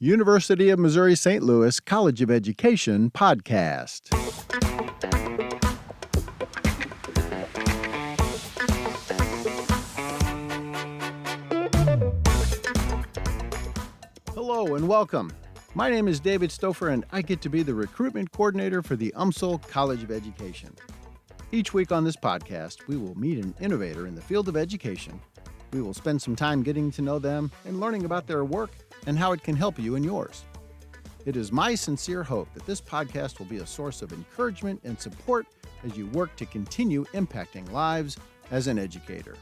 University of Missouri St. Louis College of Education podcast. Hello and welcome. My name is David Stouffer and I get to be the recruitment coordinator for the UMSL College of Education. Each week on this podcast, we will meet an innovator in the field of education. We will spend some time getting to know them and learning about their work and how it can help you in yours. It is my sincere hope that this podcast will be a source of encouragement and support as you work to continue impacting lives as an educator.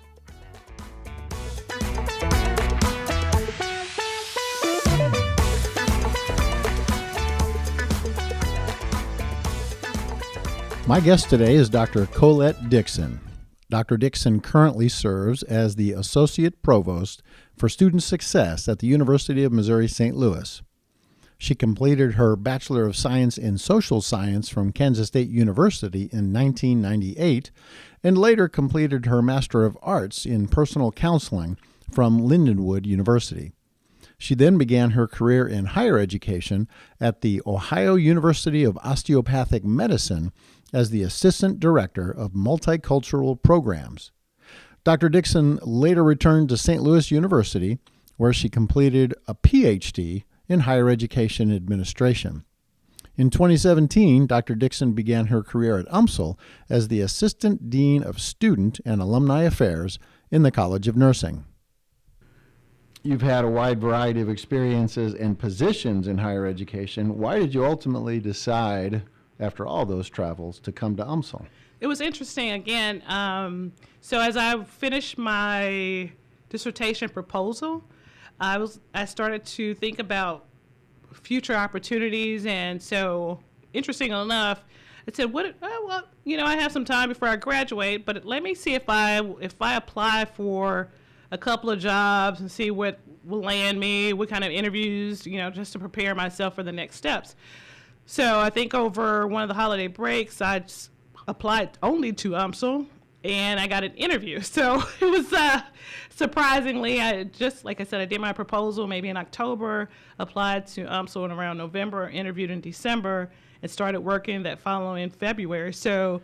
My guest today is Dr. Colette Dixon. Dr. Dixon currently serves as the Associate Provost for Student Success at the University of Missouri St. Louis. She completed her Bachelor of Science in Social Science from Kansas State University in 1998 and later completed her Master of Arts in Personal Counseling from Lindenwood University. She then began her career in higher education at the Ohio University of Osteopathic Medicine as the Assistant Director of Multicultural Programs. Dr. Dixon later returned to St. Louis University, where she completed a PhD in Higher Education Administration. In 2017, Dr. Dixon began her career at UMSL as the Assistant Dean of Student and Alumni Affairs in the College of Nursing. You've had a wide variety of experiences and positions in higher education. Why did you ultimately decide, after all those travels, to come to UMSL? It was interesting again. So as I finished my dissertation proposal, I started to think about future opportunities, and so interesting enough, I said, I have some time before I graduate, but let me see if I apply for a couple of jobs and see what will land me, what kind of interviews, just to prepare myself for the next steps. So I think over one of the holiday breaks, I just applied only to UMSL, and I got an interview. So it was surprisingly, I did my proposal maybe in October, applied to UMSL in around November, interviewed in December, and started working that following February. So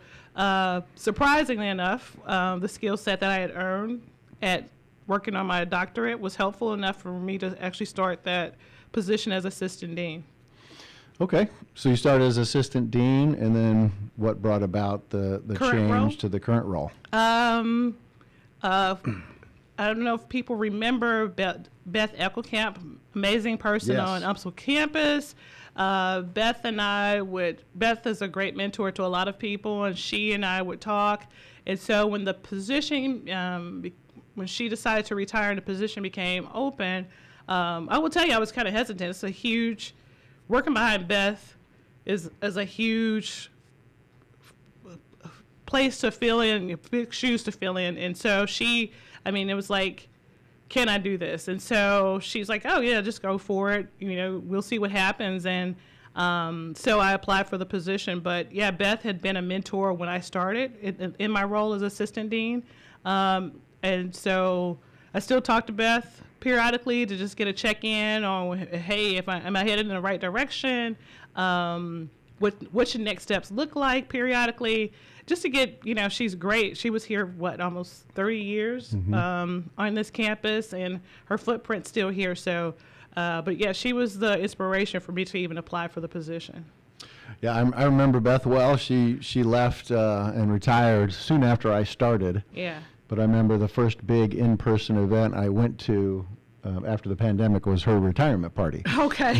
surprisingly enough, the skill set that I had earned at working on my doctorate was helpful enough for me to actually start that position as assistant dean. Okay, so you started as assistant dean, and then what brought about the change role? To the current role? I don't know if people remember Beth Eckelkamp, amazing person Yes. on UMSL campus. Beth is a great mentor to a lot of people, and she and I would talk. And so when the position, when she decided to retire and the position became open, I will tell you, I was kind of hesitant. It's a huge, working behind Beth is a huge place to fill in, big shoes to fill in. And so it was like, can I do this? And so she's like, oh yeah, just go for it. We'll see what happens. And so I applied for the position. But yeah, Beth had been a mentor when I started in my role as assistant dean. And so I still talk to Beth periodically to just get a check-in on, hey, am I headed in the right direction? What should next steps look like periodically? Just to get, she's great. She was here, almost 30 years on this campus, and her footprint's still here. So, but yeah, she was the inspiration for me to even apply for the position. Yeah, I remember Beth well. She left and retired soon after I started. Yeah. But I remember the first big in-person event I went to after the pandemic was her retirement party. Okay.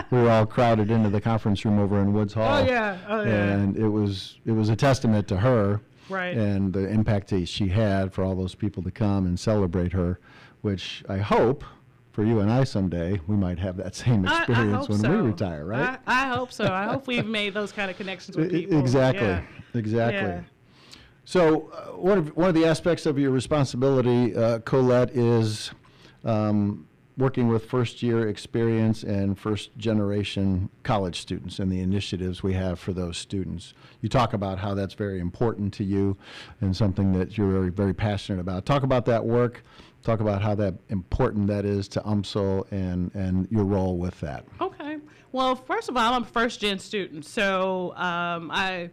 we were all crowded into the conference room over in Woods Hall. Oh yeah. And it was a testament to her, right, and the impact that she had for all those people to come and celebrate her, which I hope for you and I someday we might have that same experience when we retire, right? I hope so. I hope we've made those kind of connections with people. Exactly. Yeah. Exactly. Yeah. So one of the aspects of your responsibility, Colette, is working with first-year experience and first-generation college students and the initiatives we have for those students. You talk about how that's very important to you and something that you're very, very passionate about. Talk about that work. Talk about how that important that is to UMSL and your role with that. Okay. Well, first of all, I'm a first-gen student, so I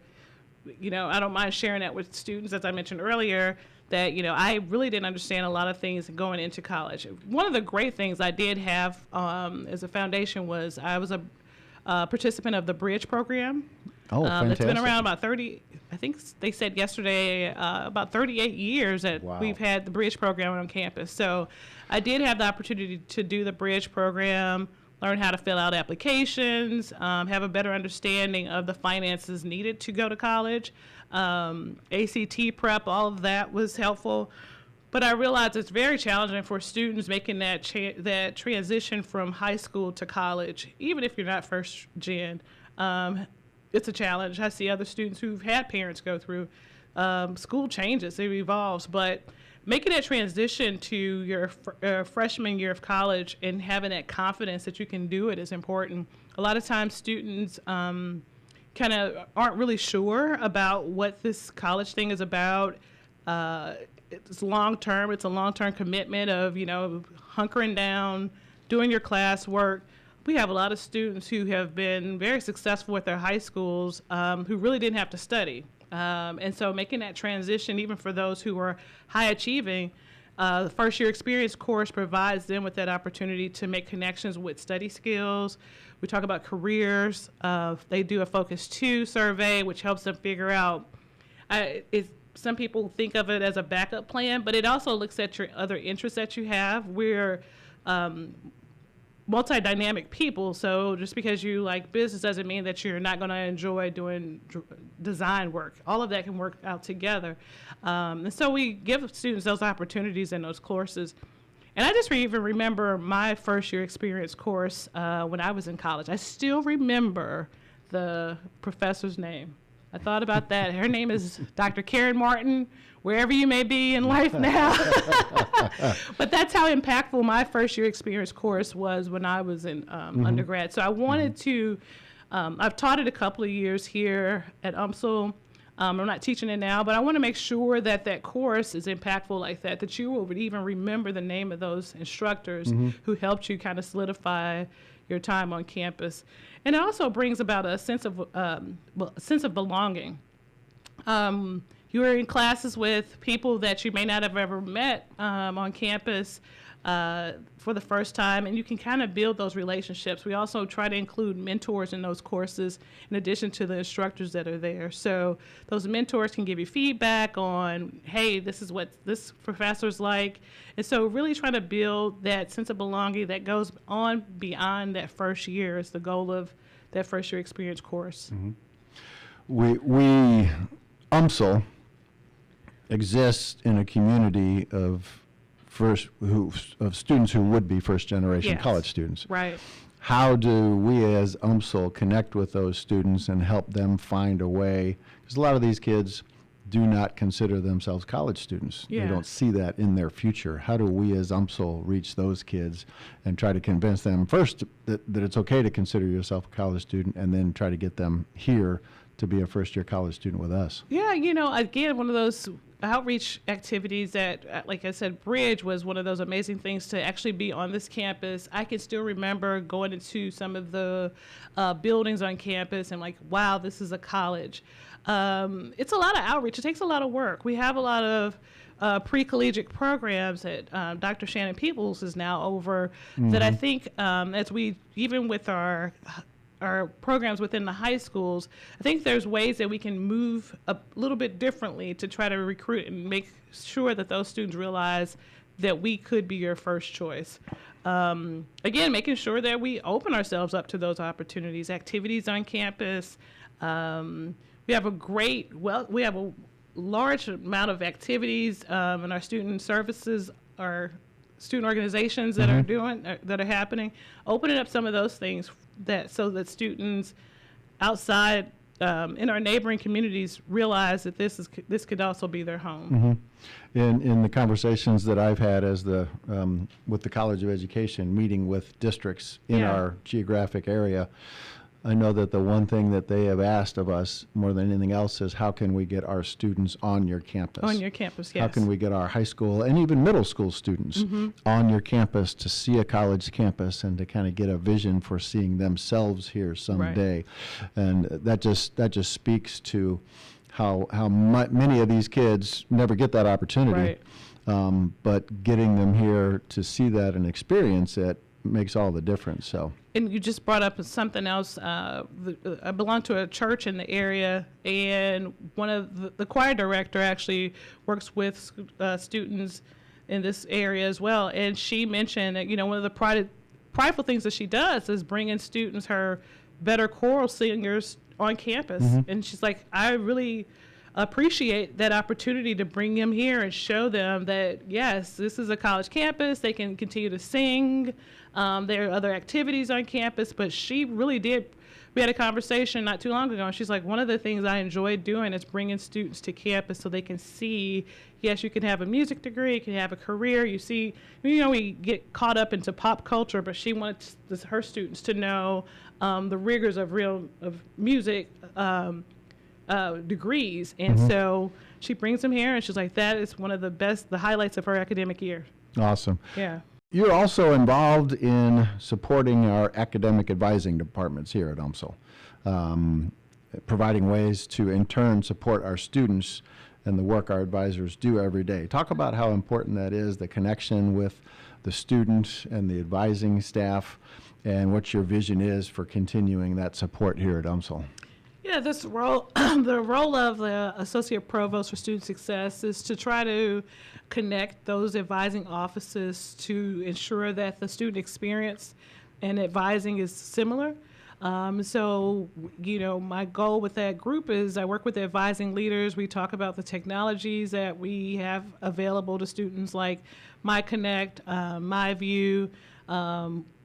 don't mind sharing that with students, as I mentioned earlier, that, I really didn't understand a lot of things going into college. One of the great things I did have as a foundation was I was a participant of the Bridge program. Oh, fantastic. It's been around about 30, I think they said yesterday, about 38 years that Wow. we've had the Bridge program on campus. So I did have the opportunity to do the Bridge program, learn how to fill out applications, have a better understanding of the finances needed to go to college. ACT prep, all of that was helpful. But I realized it's very challenging for students making that transition from high school to college, even if you're not first gen. It's a challenge. I see other students who've had parents go through. School changes, it evolves, but making that transition to your freshman year of college and having that confidence that you can do it is important. A lot of times students kind of aren't really sure about what this college thing is about. It's long-term. It's a long-term commitment of, hunkering down, doing your classwork. We have a lot of students who have been very successful with their high schools who really didn't have to study. And so making that transition, even for those who are high achieving, the first year experience course provides them with that opportunity to make connections with study skills. We talk about careers. They do a Focus 2 survey, which helps them figure out, some people think of it as a backup plan, but it also looks at your other interests that you have. We're multi-dynamic people, so just because you like business doesn't mean that you're not going to enjoy doing design work. All of that can work out together. And so we give students those opportunities in those courses. And I just even remember my first year experience course when I was in college. I still remember the professor's name. I thought about that. Her name is Dr. Karen Martin, wherever you may be in life now. But that's how impactful my first year experience course was when I was in undergrad. So I wanted to, I've taught it a couple of years here at UMSL. I'm not teaching it now, but I want to make sure that that course is impactful like that, that you will even remember the name of those instructors who helped you kind of solidify your time on campus. And it also brings about a sense of belonging. You're in classes with people that you may not have ever met on campus for the first time, and you can kind of build those relationships. We also try to include mentors in those courses in addition to the instructors that are there. So those mentors can give you feedback on, hey, this is what this professor's like. And so really trying to build that sense of belonging that goes on beyond that first year is the goal of that first year experience course. We UMSL exists in a community of students who would be first generation college students. Right. How do we as UMSL connect with those students and help them find a way? Because a lot of these kids do not consider themselves college students. Yeah. They don't see that in their future. How do we as UMSL reach those kids and try to convince them first that it's okay to consider yourself a college student, and then try to get them here to be a first year college student with us? Yeah, again, one of those outreach activities that, like I said, Bridge was one of those amazing things to actually be on this campus. I can still remember going into some of the buildings on campus and like, wow, this is a college. It's a lot of outreach. It takes a lot of work. We have a lot of pre-collegiate programs that Dr. Shannon Peoples is now over that I think as we, even with our programs within the high schools, I think there's ways that we can move a little bit differently to try to recruit and make sure that those students realize that we could be your first choice. Again, making sure that we open ourselves up to those opportunities, activities on campus. We have a large amount of activities in our student services, our student organizations that are happening. Opening up some of those things so that students outside in our neighboring communities realize that this could also be their home. In the conversations that I've had as with the College of Education, meeting with districts in our geographic area, I know that the one thing that they have asked of us more than anything else is, how can we get our students on your campus? On your campus, yes. How can we get our high school and even middle school students on your campus to see a college campus and to kind of get a vision for seeing themselves here someday? Right. And that just speaks to how many of these kids never get that opportunity. Right. But getting them here to see that and experience it makes all the difference. So. And you just brought up something else. I belong to a church in the area, and one of the choir director actually works with students in this area as well. And she mentioned that, one of the prideful things that she does is bring in students, her better choral singers, on campus. And she's like, I really appreciate that opportunity to bring them here and show them that, yes, this is a college campus. They can continue to sing. There are other activities on campus, but she really did. We had a conversation not too long ago, and she's like, one of the things I enjoy doing is bringing students to campus so they can see, yes, you can have a music degree, you can have a career. You see, we get caught up into pop culture, but she wanted her students to know the rigors of music degrees. And so she brings them here, and she's like, that is one of the highlights of her academic year. Awesome. Yeah. You're also involved in supporting our academic advising departments here at UMSL, providing ways to in turn support our students and the work our advisors do every day. Talk about how important that is, the connection with the student and the advising staff, and what your vision is for continuing that support here at UMSL. Yeah, this role, the role of the Associate Provost for Student Success is to try to connect those advising offices to ensure that the student experience and advising is similar. So, my goal with that group is I work with the advising leaders. We talk about the technologies that we have available to students, like MyConnect, MyView,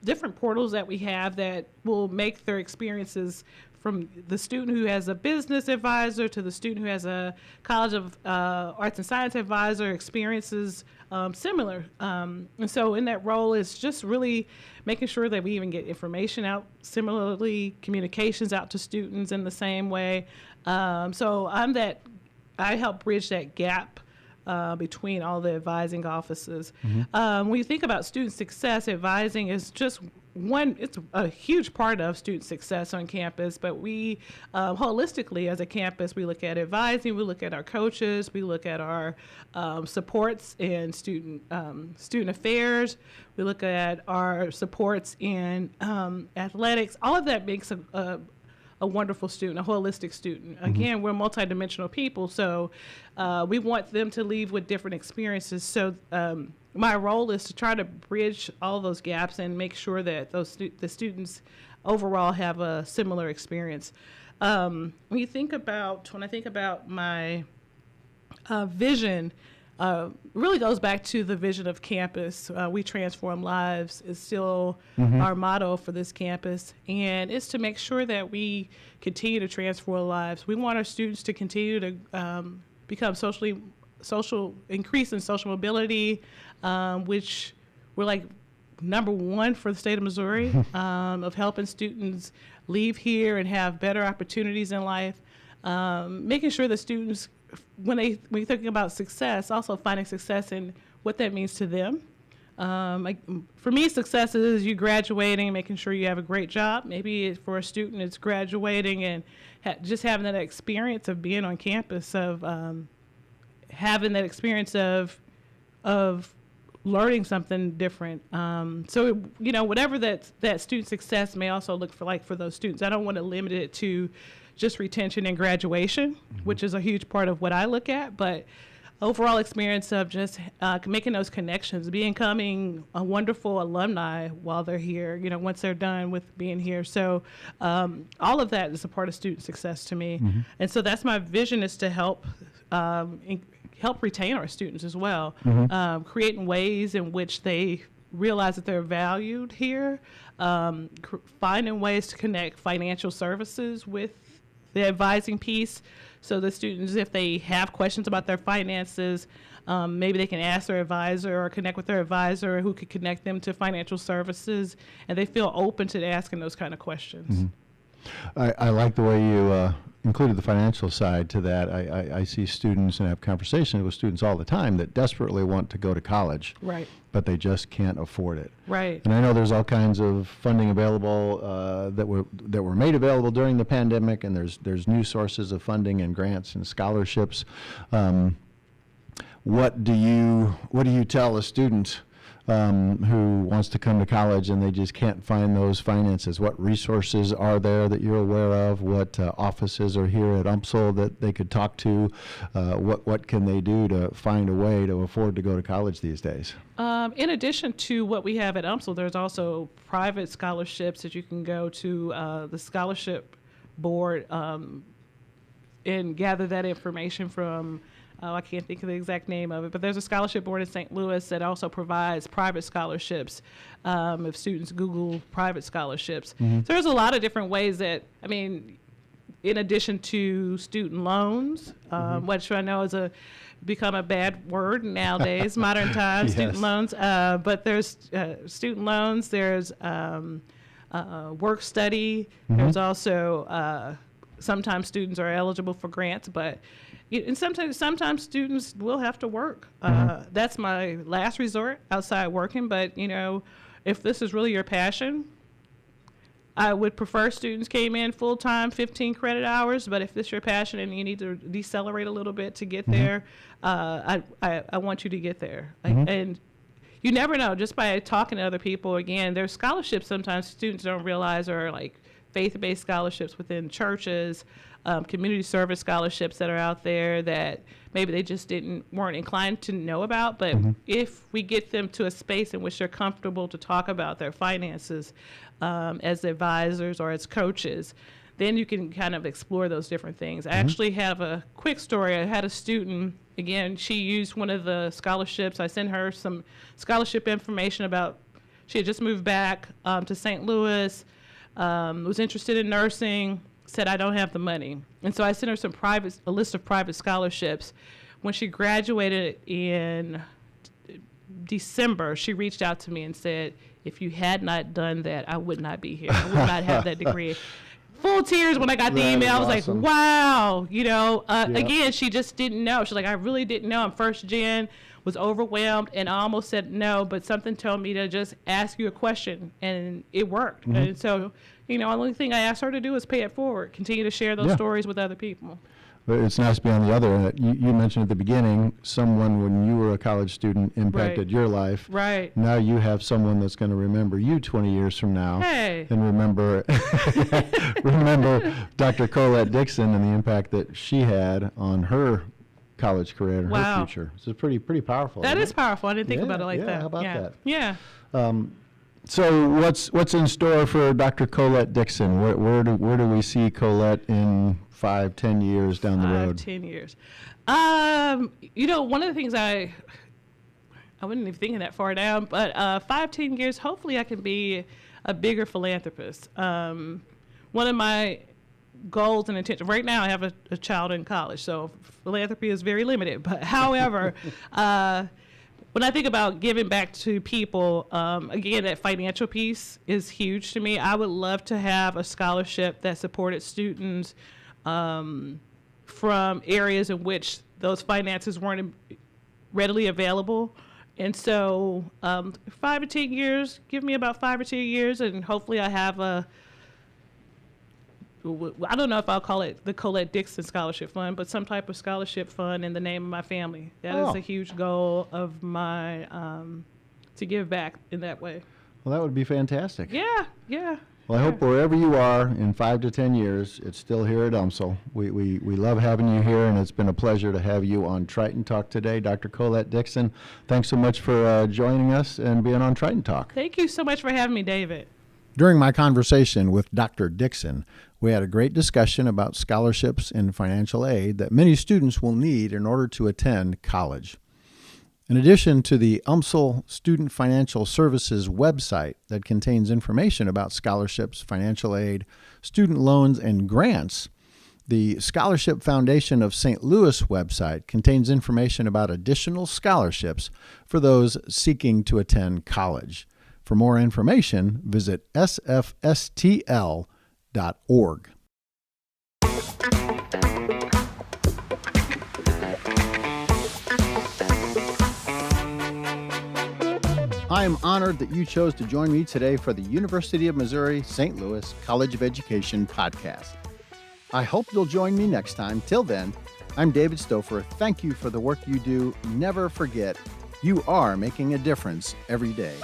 different portals that we have that will make their experiences, from the student who has a business advisor to the student who has a College of Arts and Science advisor, experiences similar. And so in that role is just really making sure that we even get information out similarly, communications out to students in the same way. So I help bridge that gap between all the advising offices. When you think about student success, advising is just it's a huge part of student success on campus, but we holistically as a campus, we look at advising, we look at our coaches, we look at our supports in student affairs, we look at our supports in athletics. All of that makes a wonderful student, a holistic student. Again, we're multidimensional people, so we want them to leave with different experiences. So my role is to try to bridge all those gaps and make sure that the students overall have a similar experience. When I think about my vision, really goes back to the vision of campus. We transform lives is still our motto for this campus, and it's to make sure that we continue to transform lives. We want our students to continue to become increase in social mobility, which we're like #1 for the state of Missouri, of helping students leave here and have better opportunities in life. Making sure that students, when you're thinking about success, also finding success in what that means to them. For me, success is you graduating, making sure you have a great job. Maybe for a student, it's graduating and just having that experience of being on campus, of having that experience of learning something different. So, whatever that student success may also look for those students. I don't want to limit it to just retention and graduation, which is a huge part of what I look at, but overall experience of just making those connections, becoming a wonderful alumni while they're here, once they're done with being here. So all of that is a part of student success to me. And so that's my vision, is to help retain our students as well, creating ways in which they realize that they're valued here, finding ways to connect financial services with the advising piece. So the students, if they have questions about their finances, maybe they can ask their advisor or connect with their advisor who could connect them to financial services, and they feel open to asking those kind of questions. Mm-hmm. I like the way you included the financial side to that. I see students and have conversations with students all the time that desperately want to go to college, Right. but they just can't afford it. Right. And I know there's all kinds of funding available that were made available during the pandemic, and there's new sources of funding and grants and scholarships. What do you tell a student who wants to come to college and they just can't find those finances? What resources are there that you're aware of? What offices are here at UMSL that they could talk to? What can they do to find a way to afford to go to college these days? In addition to what we have at UMSL, there's also private scholarships that you can go to the scholarship board and gather that information from. I can't think of the exact name of it, but there's a scholarship board in St. Louis that also provides private scholarships. If students Google private scholarships, so there's a lot of different ways that, I mean, in addition to student loans, which I know is become a bad word nowadays, modern times, Yes. student loans. But there's student loans. There's work study. There's also sometimes students are eligible for grants, but and sometimes students will have to work. That's my last resort outside working. But if this is really your passion, I would prefer students came in full time, 15 credit hours. But if this is your passion and you need to decelerate a little bit to get there, I want you to get there. And you never know, just by talking to other people. Again, there's scholarships sometimes students don't realize are like faith-based scholarships within churches, community service scholarships that are out there that maybe they just weren't inclined to know about. But if we get them to a space in which they're comfortable to talk about their finances as advisors or as coaches, then you can kind of explore those different things. I actually have a quick story. I had a student, again, she used one of the scholarships. I sent her some scholarship information about, she had just moved back to St. Louis, was interested in nursing, said, I don't have the money. And so I sent her a list of private scholarships. When she graduated in December, she reached out to me and said, if you had not done that, I would not be here. I would not have that degree. Full tears when I got the email. I was awesome. like, wow. Again, she just didn't know. She's like, I really didn't know. I'm first gen, was overwhelmed, and I almost said no, but something told me to just ask you a question, and it worked. And so, the only thing I asked her to do is pay it forward, continue to share those stories with other people. But it's nice to be on the other end. You mentioned at the beginning, someone when you were a college student impacted your life. Right. Now you have someone that's going to remember you 20 years from now. Hey. And remember Dr. Colette Dixon and the impact that she had on her college career and her future. So it's pretty powerful. That is powerful. I didn't think about it like that. How about that? Yeah. So what's in store for Dr. Colette Dixon? Where do we see Colette in 5-10 years down the road? 10 years. One of the things I wasn't even thinking that far down, but 5-10 years, hopefully I can be a bigger philanthropist. One of my goals and intentions, right now I have a child in college, so philanthropy is very limited. But however, when I think about giving back to people, again, that financial piece is huge to me. I would love to have a scholarship that supported students from areas in which those finances weren't readily available. And so 5 or 10 years, give me about 5 or 10 years, and hopefully I have I don't know if I'll call it the Colette Dixon Scholarship Fund, but some type of scholarship fund in the name of my family. That is a huge goal of mine, to give back in that way. Well, that would be fantastic. Yeah. Well, I hope wherever you are in 5 to 10 years, it's still here at UMSL. We love having you here, and it's been a pleasure to have you on Triton Talk today. Dr. Colette Dixon, thanks so much for joining us and being on Triton Talk. Thank you so much for having me, David. During my conversation with Dr. Dixon, we had a great discussion about scholarships and financial aid that many students will need in order to attend college. In addition to the UMSL Student Financial Services website that contains information about scholarships, financial aid, student loans, and grants, The Scholarship Foundation of St. Louis website contains information about additional scholarships for those seeking to attend college. For more information, visit sfstl.org. I am honored that you chose to join me today for the University of Missouri St. Louis College of Education podcast. I hope you'll join me next time. Till then, I'm David Stouffer. Thank you for the work you do. Never forget, you are making a difference every day.